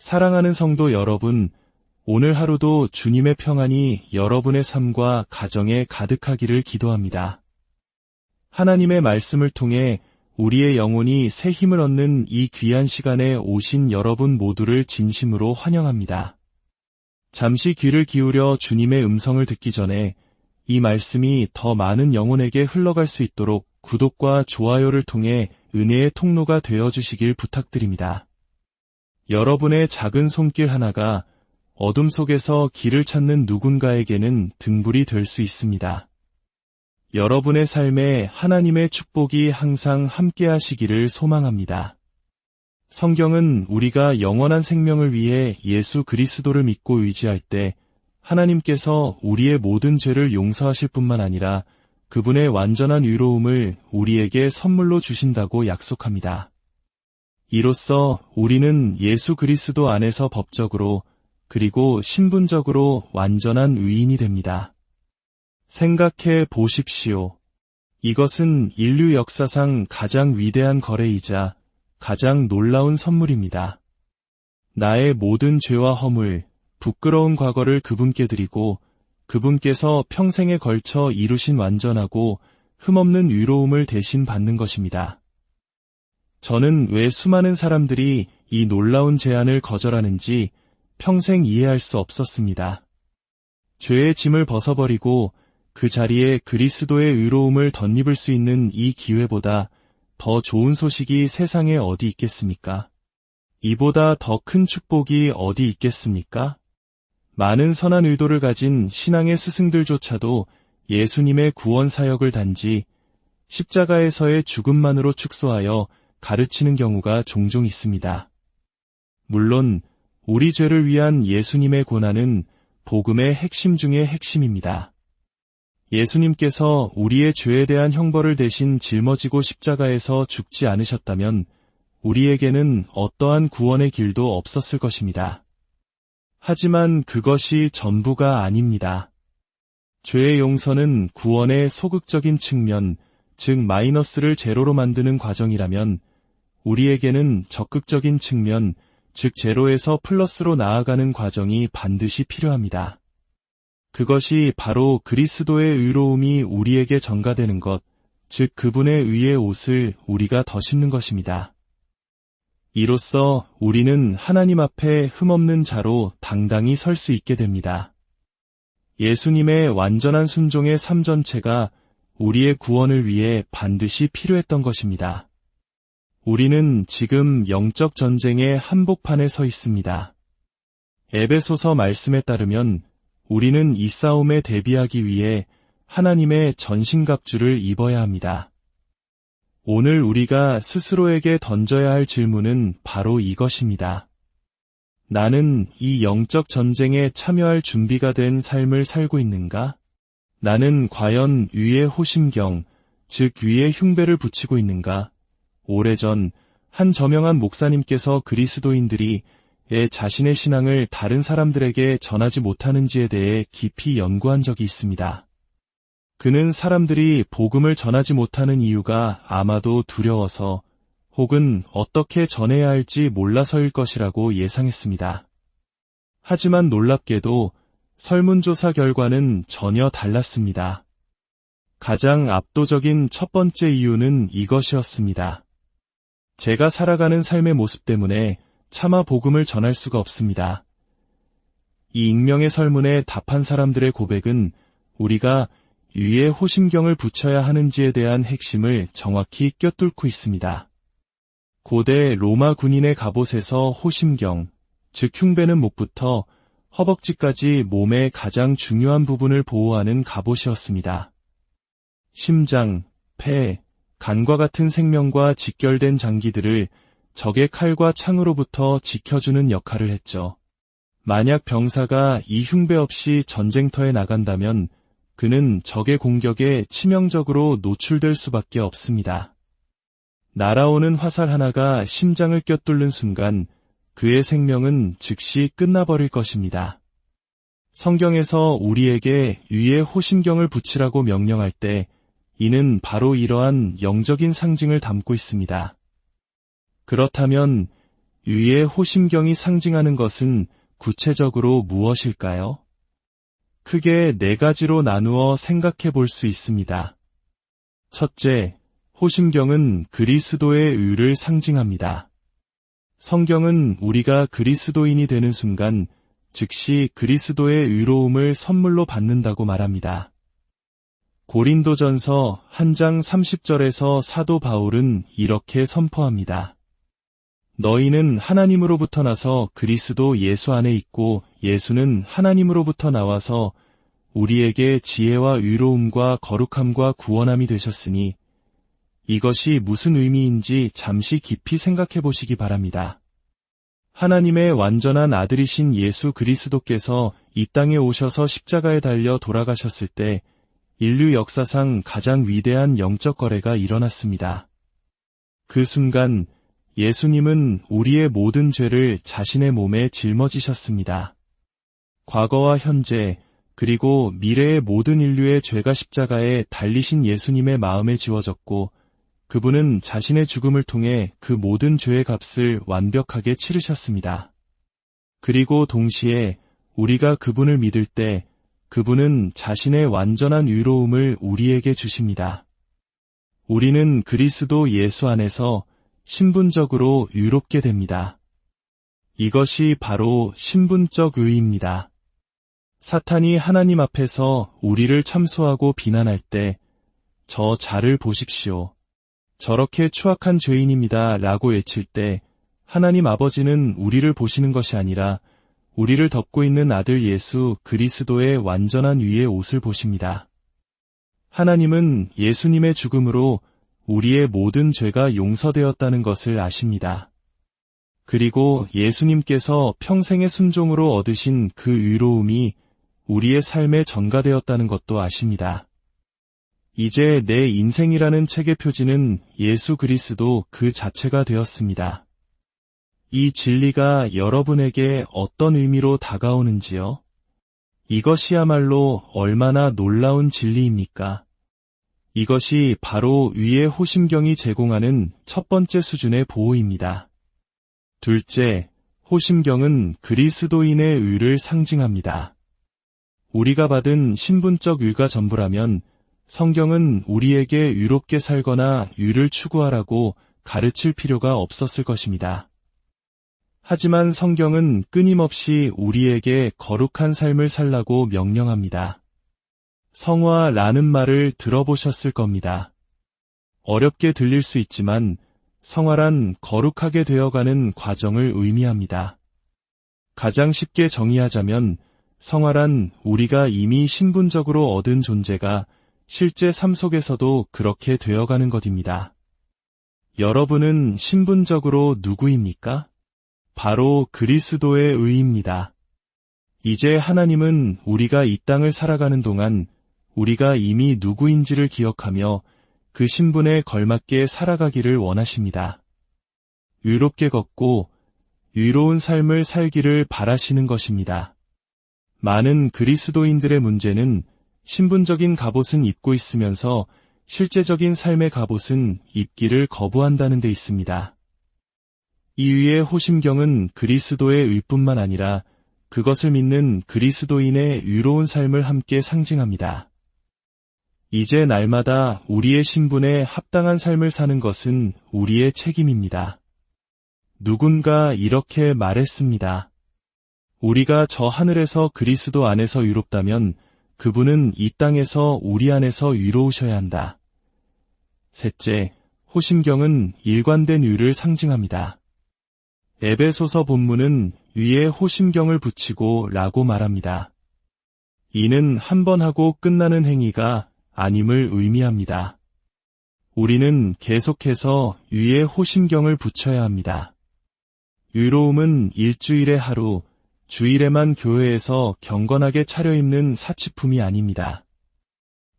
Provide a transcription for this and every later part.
사랑하는 성도 여러분, 오늘 하루도 주님의 평안이 여러분의 삶과 가정에 가득하기를 기도합니다. 하나님의 말씀을 통해 우리의 영혼이 새 힘을 얻는 이 귀한 시간에 오신 여러분 모두를 진심으로 환영합니다. 잠시 귀를 기울여 주님의 음성을 듣기 전에 이 말씀이 더 많은 영혼에게 흘러갈 수 있도록 구독과 좋아요를 통해 은혜의 통로가 되어주시길 부탁드립니다. 여러분의 작은 손길 하나가 어둠 속에서 길을 찾는 누군가에게는 등불이 될 수 있습니다. 여러분의 삶에 하나님의 축복이 항상 함께 하시기를 소망합니다. 성경은 우리가 영원한 생명을 위해 예수 그리스도를 믿고 의지할 때 하나님께서 우리의 모든 죄를 용서하실 뿐만 아니라 그분의 완전한 의로움을 우리에게 선물로 주신다고 약속합니다. 이로써 우리는 예수 그리스도 안에서 법적으로 그리고 신분적으로 완전한 의인이 됩니다. 생각해 보십시오. 이것은 인류 역사상 가장 위대한 거래이자 가장 놀라운 선물입니다. 나의 모든 죄와 허물, 부끄러운 과거를 그분께 드리고 그분께서 평생에 걸쳐 이루신 완전하고 흠없는 의로움을 대신 받는 것입니다. 저는 왜 수많은 사람들이 이 놀라운 제안을 거절하는지 평생 이해할 수 없었습니다. 죄의 짐을 벗어버리고 그 자리에 그리스도의 의로움을 덧입을 수 있는 이 기회보다 더 좋은 소식이 세상에 어디 있겠습니까? 이보다 더 큰 축복이 어디 있겠습니까? 많은 선한 의도를 가진 신앙의 스승들조차도 예수님의 구원 사역을 단지 십자가에서의 죽음만으로 축소하여 가르치는 경우가 종종 있습니다. 물론 우리 죄를 위한 예수님의 고난은 복음의 핵심 중의 핵심입니다. 예수님께서 우리의 죄에 대한 형벌을 대신 짊어지고 십자가에서 죽지 않으셨다면 우리에게는 어떠한 구원의 길도 없었을 것입니다. 하지만 그것이 전부가 아닙니다. 죄의 용서는 구원의 소극적인 측면, 즉 마이너스를 제로로 만드는 과정이라면 우리에게는 적극적인 측면, 즉 제로에서 플러스로 나아가는 과정이 반드시 필요합니다. 그것이 바로 그리스도의 의로움이 우리에게 전가되는 것, 즉 그분의 의의 옷을 우리가 더 신는 것입니다. 이로써 우리는 하나님 앞에 흠없는 자로 당당히 설 수 있게 됩니다. 예수님의 완전한 순종의 삶 전체가 우리의 구원을 위해 반드시 필요했던 것입니다. 우리는 지금 영적 전쟁의 한복판에 서 있습니다. 에베소서 말씀에 따르면 우리는 이 싸움에 대비하기 위해 하나님의 전신갑주를 입어야 합니다. 오늘 우리가 스스로에게 던져야 할 질문은 바로 이것입니다. 나는 이 영적 전쟁에 참여할 준비가 된 삶을 살고 있는가? 나는 과연 위의 호심경, 즉 위의 흉배를 붙이고 있는가? 오래전 한 저명한 목사님께서 그리스도인들이 자신의 신앙을 다른 사람들에게 전하지 못하는지에 대해 깊이 연구한 적이 있습니다. 그는 사람들이 복음을 전하지 못하는 이유가 아마도 두려워서 혹은 어떻게 전해야 할지 몰라서일 것이라고 예상했습니다. 하지만 놀랍게도 설문조사 결과는 전혀 달랐습니다. 가장 압도적인 첫 번째 이유는 이것이었습니다. 제가 살아가는 삶의 모습 때문에 차마 복음을 전할 수가 없습니다. 이 익명의 설문에 답한 사람들의 고백은 우리가 위에 호심경을 붙여야 하는지에 대한 핵심을 정확히 꿰뚫고 있습니다. 고대 로마 군인의 갑옷에서 호심경, 즉 흉배는 목부터 허벅지까지 몸의 가장 중요한 부분을 보호하는 갑옷이었습니다. 심장, 폐, 간과 같은 생명과 직결된 장기들을 적의 칼과 창으로부터 지켜주는 역할을 했죠. 만약 병사가 이 흉배 없이 전쟁터에 나간다면 그는 적의 공격에 치명적으로 노출될 수밖에 없습니다. 날아오는 화살 하나가 심장을 꿰뚫는 순간 그의 생명은 즉시 끝나버릴 것입니다. 성경에서 우리에게 위에 호심경을 붙이라고 명령할 때 이는 바로 이러한 영적인 상징을 담고 있습니다. 그렇다면 위의 호심경이 상징하는 것은 구체적으로 무엇일까요? 크게 네 가지로 나누어 생각해 볼 수 있습니다. 첫째, 호심경은 그리스도의 의를 상징합니다. 성경은 우리가 그리스도인이 되는 순간 즉시 그리스도의 의로움을 선물로 받는다고 말합니다. 고린도전서 1장 30절에서 사도 바울은 이렇게 선포합니다. 너희는 하나님으로부터 나서 그리스도 예수 안에 있고 예수는 하나님으로부터 나와서 우리에게 지혜와 의로움과 거룩함과 구원함이 되셨으니 이것이 무슨 의미인지 잠시 깊이 생각해 보시기 바랍니다. 하나님의 완전한 아들이신 예수 그리스도께서 이 땅에 오셔서 십자가에 달려 돌아가셨을 때 인류 역사상 가장 위대한 영적 거래가 일어났습니다. 그 순간 예수님은 우리의 모든 죄를 자신의 몸에 짊어지셨습니다. 과거와 현재 그리고 미래의 모든 인류의 죄가 십자가에 달리신 예수님의 마음에 지워졌고 그분은 자신의 죽음을 통해 그 모든 죄의 값을 완벽하게 치르셨습니다. 그리고 동시에 우리가 그분을 믿을 때 그분은 자신의 완전한 의로움을 우리에게 주십니다. 우리는 그리스도 예수 안에서 신분적으로 의롭게 됩니다. 이것이 바로 신분적 의입니다. 사탄이 하나님 앞에서 우리를 참소하고 비난할 때 저 자를 보십시오. 저렇게 추악한 죄인입니다. 라고 외칠 때 하나님 아버지는 우리를 보시는 것이 아니라 우리를 덮고 있는 아들 예수 그리스도의 완전한 위의 옷을 보십니다. 하나님은 예수님의 죽음으로 우리의 모든 죄가 용서되었다는 것을 아십니다. 그리고 예수님께서 평생의 순종으로 얻으신 그 의로움이 우리의 삶에 전가되었다는 것도 아십니다. 이제 내 인생이라는 책의 표지는 예수 그리스도 그 자체가 되었습니다. 이 진리가 여러분에게 어떤 의미로 다가오는지요? 이것이야말로 얼마나 놀라운 진리입니까? 이것이 바로 위의 호심경이 제공하는 첫 번째 수준의 보호입니다. 둘째, 호심경은 그리스도인의 의를 상징합니다. 우리가 받은 신분적 의가 전부라면 성경은 우리에게 의롭게 살거나 의를 추구하라고 가르칠 필요가 없었을 것입니다. 하지만 성경은 끊임없이 우리에게 거룩한 삶을 살라고 명령합니다. 성화라는 말을 들어보셨을 겁니다. 어렵게 들릴 수 있지만 성화란 거룩하게 되어가는 과정을 의미합니다. 가장 쉽게 정의하자면 성화란 우리가 이미 신분적으로 얻은 존재가 실제 삶 속에서도 그렇게 되어가는 것입니다. 여러분은 신분적으로 누구입니까? 바로 그리스도의 의입니다. 이제 하나님은 우리가 이 땅을 살아가는 동안 우리가 이미 누구인지를 기억하며 그 신분에 걸맞게 살아가기를 원하십니다. 의롭게 걷고 의로운 삶을 살기를 바라시는 것입니다. 많은 그리스도인들의 문제는 신분적인 갑옷은 입고 있으면서 실제적인 삶의 갑옷은 입기를 거부한다는 데 있습니다. 이 위의 호심경은 그리스도의 의뿐만 아니라 그것을 믿는 그리스도인의 의로운 삶을 함께 상징합니다. 이제 날마다 우리의 신분에 합당한 삶을 사는 것은 우리의 책임입니다. 누군가 이렇게 말했습니다. 우리가 저 하늘에서 그리스도 안에서 의롭다면 그분은 이 땅에서 우리 안에서 의로우셔야 한다. 셋째, 호심경은 일관된 의를 상징합니다. 에베소서 본문은 위에 호심경을 붙이고 라고 말합니다. 이는 한 번 하고 끝나는 행위가 아님을 의미합니다. 우리는 계속해서 위에 호심경을 붙여야 합니다. 의로움은 일주일에 하루, 주일에만 교회에서 경건하게 차려입는 사치품이 아닙니다.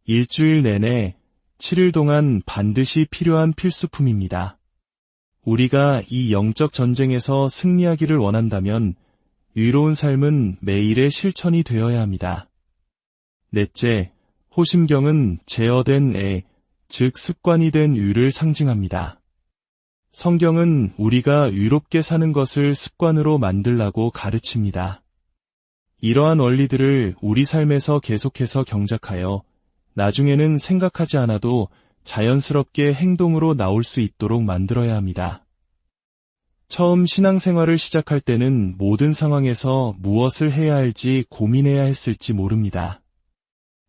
일주일 내내 7일 동안 반드시 필요한 필수품입니다. 우리가 이 영적 전쟁에서 승리하기를 원한다면 의로운 삶은 매일의 실천이 되어야 합니다. 넷째, 호심경은 제어된 애, 즉 습관이 된 의를 상징합니다. 성경은 우리가 의롭게 사는 것을 습관으로 만들라고 가르칩니다. 이러한 원리들을 우리 삶에서 계속해서 경작하여 나중에는 생각하지 않아도 자연스럽게 행동으로 나올 수 있도록 만들어야 합니다. 처음 신앙생활을 시작할 때는 모든 상황에서 무엇을 해야 할지 고민해야 했을지 모릅니다.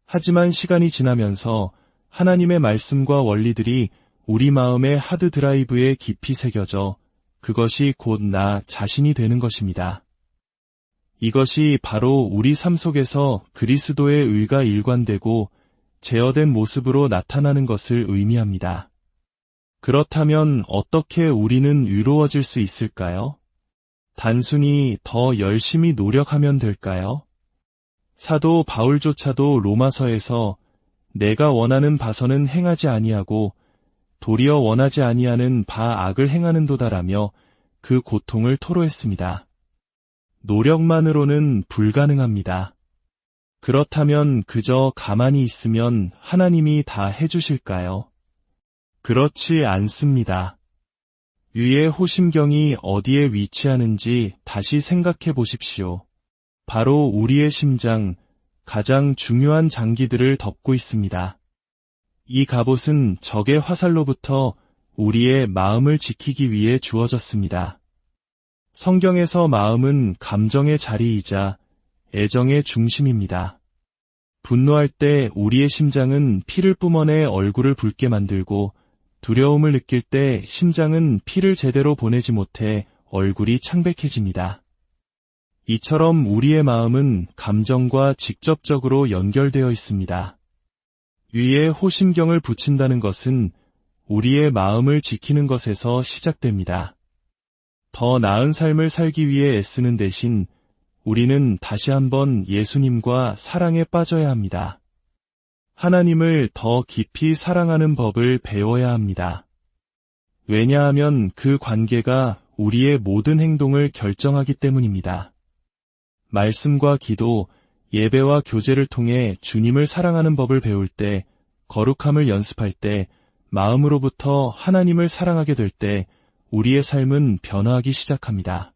하지만 시간이 지나면서 하나님의 말씀과 원리들이 우리 마음의 하드드라이브에 깊이 새겨져 그것이 곧 나 자신이 되는 것입니다. 이것이 바로 우리 삶 속에서 그리스도의 의가 일관되고 제어된 모습으로 나타나는 것을 의미합니다. 그렇다면 어떻게 우리는 의로워질 수 있을까요? 단순히 더 열심히 노력하면 될까요? 사도 바울조차도 로마서에서 내가 원하는 바서는 행하지 아니하고 도리어 원하지 아니하는 바 악을 행하는도다라며 그 고통을 토로했습니다. 노력만으로는 불가능합니다. 그렇다면 그저 가만히 있으면 하나님이 다 해주실까요? 그렇지 않습니다. 위의 호심경이 어디에 위치하는지 다시 생각해 보십시오. 바로 우리의 심장, 가장 중요한 장기들을 덮고 있습니다. 이 갑옷은 적의 화살로부터 우리의 마음을 지키기 위해 주어졌습니다. 성경에서 마음은 감정의 자리이자 애정의 중심입니다. 분노할 때 우리의 심장은 피를 뿜어내 얼굴을 붉게 만들고 두려움을 느낄 때 심장은 피를 제대로 보내지 못해 얼굴이 창백해집니다. 이처럼 우리의 마음은 감정과 직접적으로 연결되어 있습니다. 위에 호심경을 붙인다는 것은 우리의 마음을 지키는 것에서 시작됩니다. 더 나은 삶을 살기 위해 애쓰는 대신 우리는 다시 한번 예수님과 사랑에 빠져야 합니다. 하나님을 더 깊이 사랑하는 법을 배워야 합니다. 왜냐하면 그 관계가 우리의 모든 행동을 결정하기 때문입니다. 말씀과 기도, 예배와 교제를 통해 주님을 사랑하는 법을 배울 때, 거룩함을 연습할 때, 마음으로부터 하나님을 사랑하게 될 때 우리의 삶은 변화하기 시작합니다.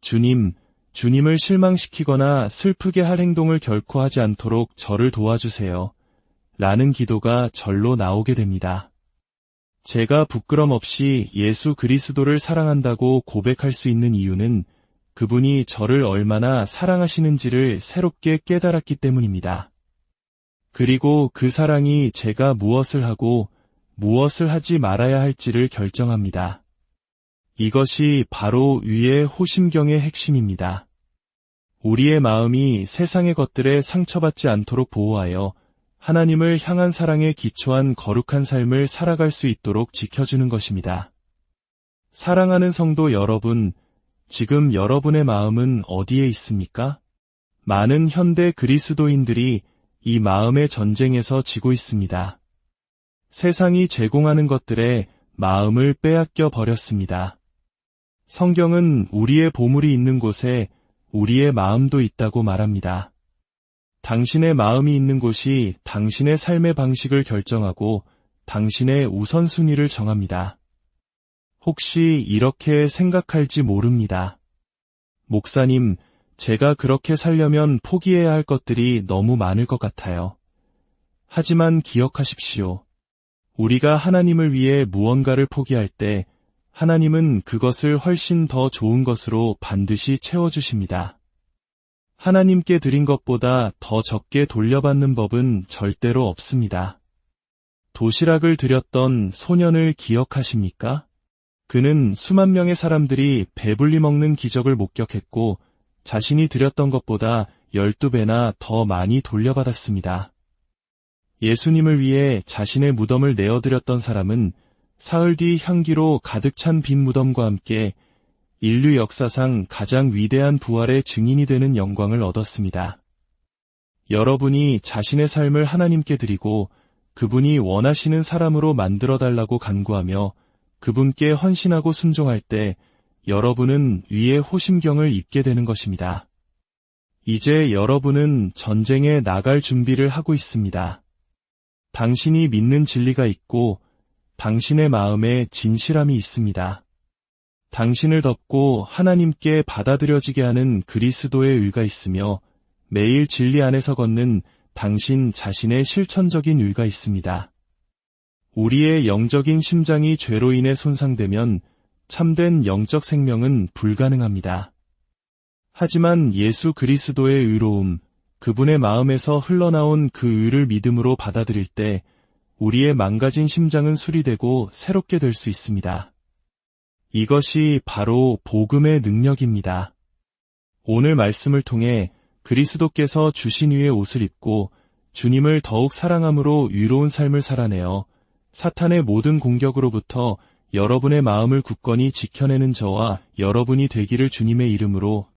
주님을 실망시키거나 슬프게 할 행동을 결코 하지 않도록 저를 도와주세요. 라는 기도가 절로 나오게 됩니다. 제가 부끄럼 없이 예수 그리스도를 사랑한다고 고백할 수 있는 이유는 그분이 저를 얼마나 사랑하시는지를 새롭게 깨달았기 때문입니다. 그리고 그 사랑이 제가 무엇을 하고 무엇을 하지 말아야 할지를 결정합니다. 이것이 바로 위의 호심경의 핵심입니다. 우리의 마음이 세상의 것들에 상처받지 않도록 보호하여 하나님을 향한 사랑에 기초한 거룩한 삶을 살아갈 수 있도록 지켜주는 것입니다. 사랑하는 성도 여러분, 지금 여러분의 마음은 어디에 있습니까? 많은 현대 그리스도인들이 이 마음의 전쟁에서 지고 있습니다. 세상이 제공하는 것들에 마음을 빼앗겨 버렸습니다. 성경은 우리의 보물이 있는 곳에 우리의 마음도 있다고 말합니다. 당신의 마음이 있는 곳이 당신의 삶의 방식을 결정하고 당신의 우선순위를 정합니다. 혹시 이렇게 생각할지 모릅니다. 목사님, 제가 그렇게 살려면 포기해야 할 것들이 너무 많을 것 같아요. 하지만 기억하십시오. 우리가 하나님을 위해 무언가를 포기할 때 하나님은 그것을 훨씬 더 좋은 것으로 반드시 채워주십니다. 하나님께 드린 것보다 더 적게 돌려받는 법은 절대로 없습니다. 도시락을 드렸던 소년을 기억하십니까? 그는 수만 명의 사람들이 배불리 먹는 기적을 목격했고 자신이 드렸던 것보다 12배나 더 많이 돌려받았습니다. 예수님을 위해 자신의 무덤을 내어드렸던 사람은 사흘 뒤 향기로 가득 찬 빈 무덤과 함께 인류 역사상 가장 위대한 부활의 증인이 되는 영광을 얻었습니다. 여러분이 자신의 삶을 하나님께 드리고 그분이 원하시는 사람으로 만들어달라고 간구하며 그분께 헌신하고 순종할 때 여러분은 위의 호심경을 입게 되는 것입니다. 이제 여러분은 전쟁에 나갈 준비를 하고 있습니다. 당신이 믿는 진리가 있고 당신의 마음에 진실함이 있습니다. 당신을 덮고 하나님께 받아들여지게 하는 그리스도의 의가 있으며 매일 진리 안에서 걷는 당신 자신의 실천적인 의가 있습니다. 우리의 영적인 심장이 죄로 인해 손상되면 참된 영적 생명은 불가능합니다. 하지만 예수 그리스도의 의로움, 그분의 마음에서 흘러나온 그 의를 믿음으로 받아들일 때 우리의 망가진 심장은 수리되고 새롭게 될 수 있습니다. 이것이 바로 복음의 능력입니다. 오늘 말씀을 통해 그리스도께서 주신 이의 옷을 입고 주님을 더욱 사랑함으로 의로운 삶을 살아내어 사탄의 모든 공격으로부터 여러분의 마음을 굳건히 지켜내는 저와 여러분이 되기를 주님의 이름으로